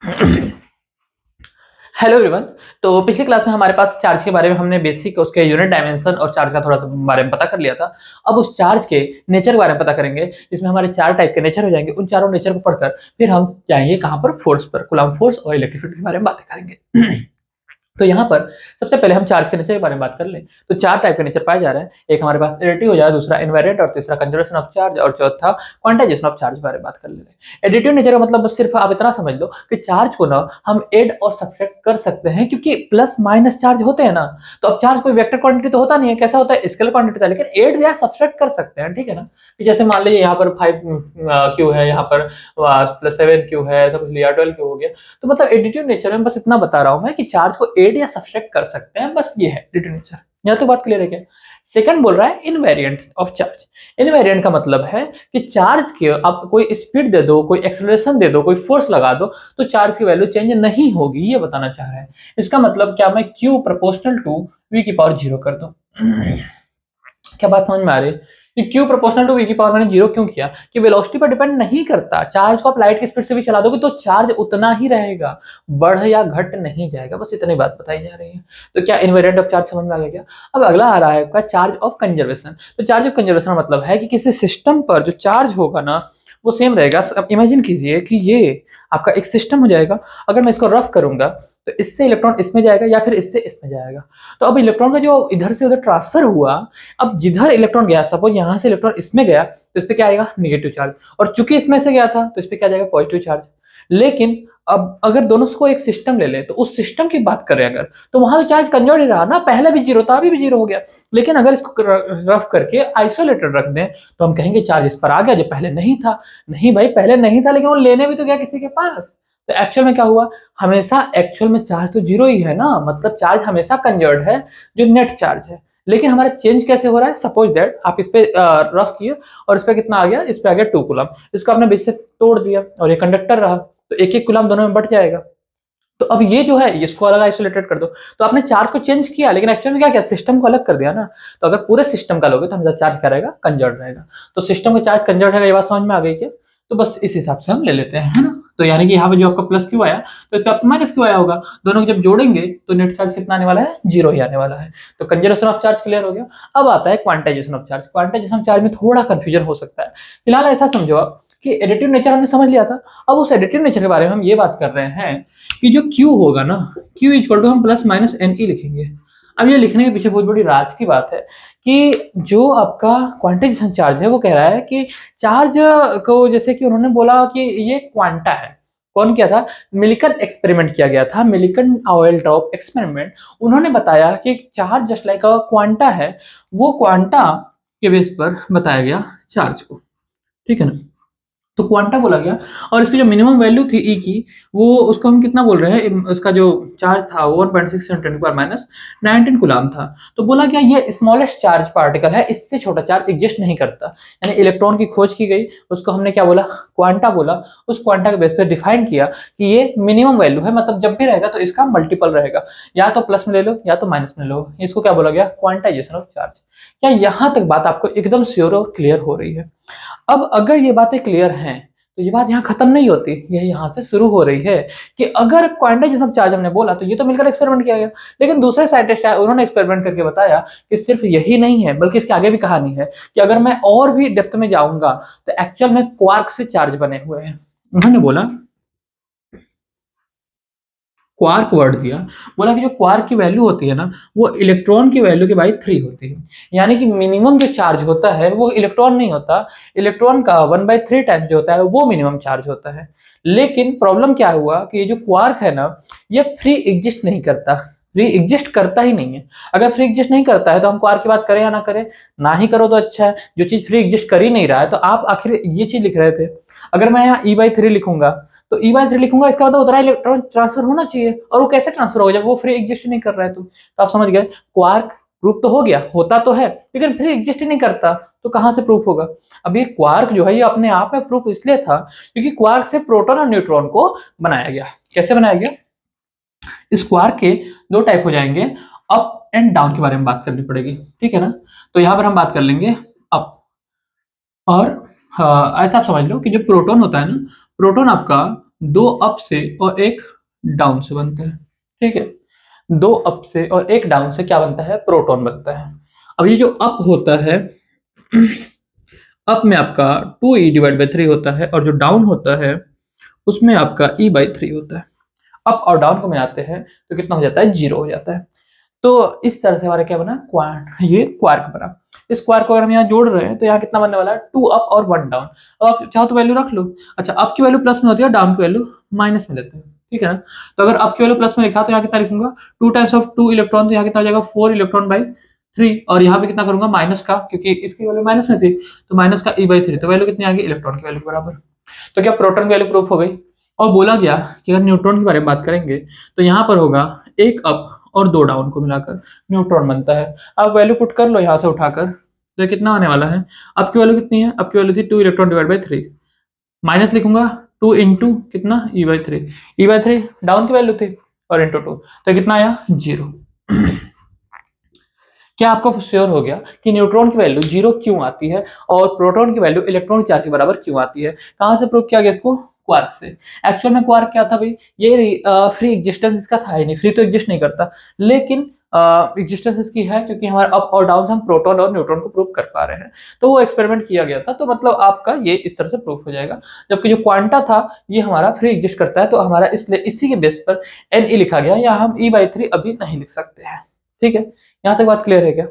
Hello everyone. तो पिछली class में हमारे पास चार्ज के बारे में हमने बेसिक उसके यूनिट डायमेंशन और चार्ज का थोड़ा सा बारे में पता कर लिया था। अब उस चार्ज के नेचर के बारे में पता करेंगे, जिसमें हमारे चार टाइप के नेचर हो जाएंगे। उन चारों नेचर को पढ़कर फिर हम जाएंगे कहाँ पर, फोर्स पर, कूलम्ब फोर्स और इलेक्ट्रिसिटी के बारे में बातें करेंगे। तो यहाँ पर सबसे पहले हम चार्ज के नेचर के बारे में बात कर लें। तो चार टाइप के नेचर पाए जा रहे हैं। एक हमारे पास एडिटिव हो जाएगा, दूसरा इनवेरिएंट, और तीसरा कंजर्वेशन ऑफ चार्ज, और चौथा क्वांटाइजेशन ऑफ चार्ज के बारे में बात कर ले रहे हैं। एडिटिव नेचर का मतलब बस सिर्फ आप इतना समझ लो कि चार्ज को ना हम एड और सब्ट्रैक्ट कर सकते हैं, क्योंकि प्लस माइनस चार्ज होते हैं ना। तो अब चार्ज कोई वेक्टर क्वांटिटी तो होता नहीं है, कैसा होता है, स्केलर क्वांटिटी होता है, लेकिन एड या सब्ट्रैक्ट कर सकते हैं, ठीक है ना। कि जैसे मान लीजिए यहाँ पर 5 क्यू है, यहाँ पर प्लस 7 क्यू है, ऐसा कुछ लिया, 12 क्यू हो गया। तो मतलब एडिटिव नेचर में बस इतना बता रहा हूं मैं कि चार्ज को एड या सब्ट्रैक्ट कर सकते हैं, बस ये है एडिटिव नेचर। यहाँ तो बात क्लियर है क्या। सेकंड बोल रहा है इनवेरिएंट ऑफ चार्ज। इनवेरिएंट का मतलब है कि चार्ज के आप कोई स्पीड दे दो, कोई एक्सेलरेशन दे दो, कोई फोर्स लगा दो, तो चार्ज की वैल्यू चेंज नहीं होगी, ये बताना चाह रहा है। इसका मतलब क्या, मैं क्यू प्रोपोर्शनल टू वी की पावर 0 कर दूं। क्या बात समझ में आ रही है कि क्यू प्रोपोर्शनल टू वी की पावर मैंने 0 क्यों किया, कि वेलोसिटी पर डिपेंड नहीं करता। चार्ज को आप लाइट की स्पीड से भी चला दोगे तो चार्ज उतना ही रहेगा, बढ़ या घट नहीं जाएगा। बस इतनी बात बताई जा रही है। तो क्या इनवेरिएंट ऑफ चार्ज समझ में आ गया क्या। अब अगला आ रहा है आपका चार्ज ऑफ कंजर्वेशन। तो चार्ज ऑफ कंजर्वेशन का मतलब है कि किसी सिस्टम पर जो चार्ज होगा ना, वो सेम रहेगा। अब इमेजिन कीजिए कि ये आपका एक सिस्टम हो जाएगा। अगर मैं इसको रफ करूंगा तो इससे इलेक्ट्रॉन इसमें जाएगा या फिर इससे इसमें जाएगा। तो अब इलेक्ट्रॉन का जो इधर से उधर ट्रांसफर हुआ, अब जिधर इलेक्ट्रॉन गया, सपोज यहाँ से इलेक्ट्रॉन इसमें गया, तो इस पे क्या आएगा, नेगेटिव चार्ज। और चूंकि इसमें से गया था तो इस पे क्या जाएगा, पॉजिटिव चार्ज। लेकिन अब अगर दोनों को एक सिस्टम ले ले, तो उस सिस्टम की बात करें अगर, तो वहां तो चार्ज कंजर्व ही रहा ना, पहले भी जीरो था, अभी भी जीरो हो गया। लेकिन अगर इसको रफ करके आइसोलेटेड रख दें, तो हम कहेंगे चार्ज इस पर आ गया जो पहले नहीं था। नहीं भाई, पहले नहीं था, लेकिन वो लेने भी तो गया किसी के पास। तो एक्चुअल में क्या हुआ, हमेशा एक्चुअल में चार्ज तो जीरो ही है ना, मतलब चार्ज हमेशा कंजर्व है, जो नेट चार्ज है। लेकिन हमारा चेंज कैसे हो रहा है, सपोज दैट आप इस पे रफ किए और इस पे कितना आ गया, इस पे आ गया 2 कूलम। इसको आपने बीच से तोड़ दिया और ये कंडक्टर रहा, तो एक एक कूलम दोनों में बट जाएगा। तो अब ये जो है इसको अलग आइसोलेटेड कर दो। तो आपने चार्ज को चेंज किया, लेकिन एक्चुअल में क्या किया, सिस्टम को अलग कर दिया ना। तो अगर पूरे सिस्टम का लोगे तो हमेशा चार्ज क्या रहेगा, कंजर्व रहेगा। तो सिस्टम का चार्ज कंजर्व रहेगा, ये बात समझ में आ गई क्या। तो बस इस हिसाब से हम ले लेते हैं, है ना। तो यानी कि यहाँ पे जो आपका प्लस क्यू आया, तो इसका माइनस क्यू आया होगा। दोनों को जब जोड़ेंगे तो नेट चार्ज कितना आने वाला है, जीरो ही आने वाला है। तो कंजर्वेशन ऑफ चार्ज क्लियर हो गया। अब आता है quantization of charge. Quantization of charge में थोड़ा कंफ्यूजन हो सकता है। फिलहाल ऐसा समझो आप कि एडिटिव नेचर हमने समझ लिया था। अब उस एडिटिव नेचर के बारे में हम ये बात कर रहे हैं कि जो Q होगा ना, Q इक्वल टू हम प्लस माइनस एन ई लिखेंगे। अब ये लिखने के पीछे बहुत बड़ी राज की बात है कि जो आपका क्वांटाइजेशन चार्ज है, वो कह रहा है कि चार्ज को, जैसे कि उन्होंने बोला कि ये क्वांटा है। कौन किया था, मिलिकन एक्सपेरिमेंट किया गया था, मिलिकन ऑयल ड्रॉप एक्सपेरिमेंट। उन्होंने बताया कि चार्ज जस्ट लाइक अ क्वांटा है, वो क्वांटा के बेस पर बताया गया चार्ज को, ठीक है ना। तो क्वांटा बोला गया, और इसकी जो मिनिमम वैल्यू थी ई की, वो उसको हम कितना बोल रहे हैं, उसका जो चार्ज था वो 1.6 × 10⁻19 कूलम था। तो बोला गया ये स्मॉलेस्ट चार्ज पार्टिकल है, इससे छोटा चार्ज एग्जिस्ट नहीं करता। यानी इलेक्ट्रॉन की खोज की गई, उसको हमने क्या बोला, क्वांटा बोला। उस क्वांटा के बेस पर डिफाइन किया कि ये मिनिमम वैल्यू है, मतलब जब भी रहेगा तो इसका मल्टीपल रहेगा, या तो प्लस में ले लो या तो माइनस में लो। इसको क्या बोला गया, क्वांटाइजेशन ऑफ चार्ज। क्या यहाँ तक बात आपको एकदम श्योर और क्लियर हो रही है। अब अगर ये बातें क्लियर हैं, तो ये बात यहाँ खत्म नहीं होती, ये यहाँ से शुरू हो रही है कि अगर क्वांटाइजेशन ऑफ चार्ज हमने बोला, तो ये तो मिलकर एक्सपेरिमेंट किया गया। लेकिन दूसरे साइंटिस्ट है, उन्होंने एक्सपेरिमेंट करके बताया कि सिर्फ यही नहीं है, बल्कि इसके आगे भी कहानी है कि अगर मैं और भी डेप्थ में जाऊंगा, तो एक्चुअल में क्वार्क से चार्ज बने हुए हैं। उन्होंने बोला, क्वार्क वर्ड दिया, बोला कि जो क्वार्क की वैल्यू होती है ना, वो इलेक्ट्रॉन की वैल्यू के बाई 3 होती है। यानी कि मिनिमम जो चार्ज होता है वो इलेक्ट्रॉन नहीं होता, इलेक्ट्रॉन का 1/3 टाइम्स जो होता है वो मिनिमम चार्ज होता है। लेकिन प्रॉब्लम क्या हुआ कि ये जो क्वार्क है ना, ये फ्री एग्जिस्ट नहीं करता, फ्री एग्जिस्ट करता ही नहीं है। अगर फ्री एग्जिस्ट नहीं करता है तो हम क्वार्क की बात करें या ना करें, ना ही करो तो अच्छा है। जो चीज फ्री एग्जिस्ट कर ही नहीं रहा है, तो आप आखिर ये चीज लिख रहे थे। अगर मैं यहाँ E/3 लिखूंगा, तो E/3 लिखूंगा, इसका मतलब उतना इलेक्ट्रॉन ट्रांसफर होना चाहिए, और वो कैसे ट्रांसफर होगा जब वो फ्री एग्जिस्ट नहीं कर रहा है। तो आप समझ गए, क्वार्क प्रूफ तो हो गया, होता तो है लेकिन फ्री एग्जिस्ट ही नहीं करता, तो कहां से प्रूफ होगा। अब ये क्वार्क जो है, ये अपने आप में प्रूफ इसलिए था क्योंकि क्वार्क से प्रोटॉन और न्यूट्रॉन को बनाया गया। कैसे बनाया गया, इस क्वार्क के दो टाइप हो जाएंगे, अप एंड डाउन के बारे में बात करनी पड़ेगी, ठीक है ना। तो यहां पर हम बात कर लेंगे अप और, ऐसा आप समझ लो कि जो प्रोटॉन होता है ना, प्रोटॉन आपका दो अप से और एक डाउन से बनता है। ठीक है, दो अप से और एक डाउन से क्या बनता है, प्रोटॉन बनता है। अब ये जो अप होता है, अप में आपका 2e/3 होता है और जो डाउन होता है उसमें आपका e/3 होता है। अप और डाउन को मिलाते हैं तो कितना हो जाता है, 0 हो जाता है। तो इस तरह से हमारा क्या बना, क्वार्क, ये क्वार्क बना। इस क्वार्क को अगर हम यहाँ जोड़ रहे हैं तो यहाँ कितना बनने वाला है, 2 अप और 1 डाउन। अब आप चाहो तो वैल्यू रख लो। अच्छा, अप की वैल्यू प्लस में होती है और डाउन की वैल्यू माइनस में लेते हैं, ठीक है ना। तो अगर अप की वैल्यू प्लस में लिखा तो यहाँ कितना लिखूंगा, 2 टाइम्स ऑफ 2 इलेक्ट्रॉन, तो यहाँ कितना हो जाएगा 4 इलेक्ट्रॉन बाई 3। और यहाँ पे कितना करूंगा, माइनस का, क्योंकि इसकी वैल्यू माइनस में थी, तो माइनस का e/3, तो वैल्यू कितनी आ गई, इलेक्ट्रॉन की वैल्यू के बराबर। तो क्या प्रोटॉन की वैल्यू प्रूफ हो गई। और बोला गया कि अगर न्यूट्रॉन के बारे में बात करेंगे तो यहाँ पर होगा एक अप और दो डाउन को मिलाकर न्यूट्रॉन बनता है। अब वैल्यू पुट कर लो यहाँ से उठाकर, तो ये कितना आने वाला है, अब की वैल्यू कितनी है, अब की वैल्यू थी 2 इलेक्ट्रॉन डिवाइड बाई 3, माइनस लिखूंगा 2 इंटू कितना, e/3, e/3 डाउन की वैल्यू थी, और इंटू 2, तो कितना आया, 0। क्या आपको श्योर हो गया कि न्यूट्रॉन की वैल्यू 0 क्यों आती है और प्रोटॉन की वैल्यू इलेक्ट्रॉन चार्ज के बराबर क्यों आती है। कहां से प्रूव किया गया इसको, क्वार्क से। एक्चुअल में क्वार्क क्या था भाई, ये फ्री एग्जिस्टेंस इसका था ही नहीं, फ्री तो एग्जिस्ट नहीं करता, लेकिन एग्जिस्टेंस इसकी है क्योंकि हमारे अप और डाउन हम प्रोटॉन और न्यूट्रॉन को प्रूव कर पा रहे हैं। तो वो एक्सपेरिमेंट किया गया था, तो मतलब आपका ये इस तरह से प्रूफ हो जाएगा। जबकि जो क्वांटा था ये हमारा फ्री एग्जिस्ट करता है, तो हमारा इसलिए इसी के बेस पर Ne लिखा गया, या हम e/3 अभी नहीं लिख सकते हैं। ठीक है, यहाँ तक बात क्लियर है क्या।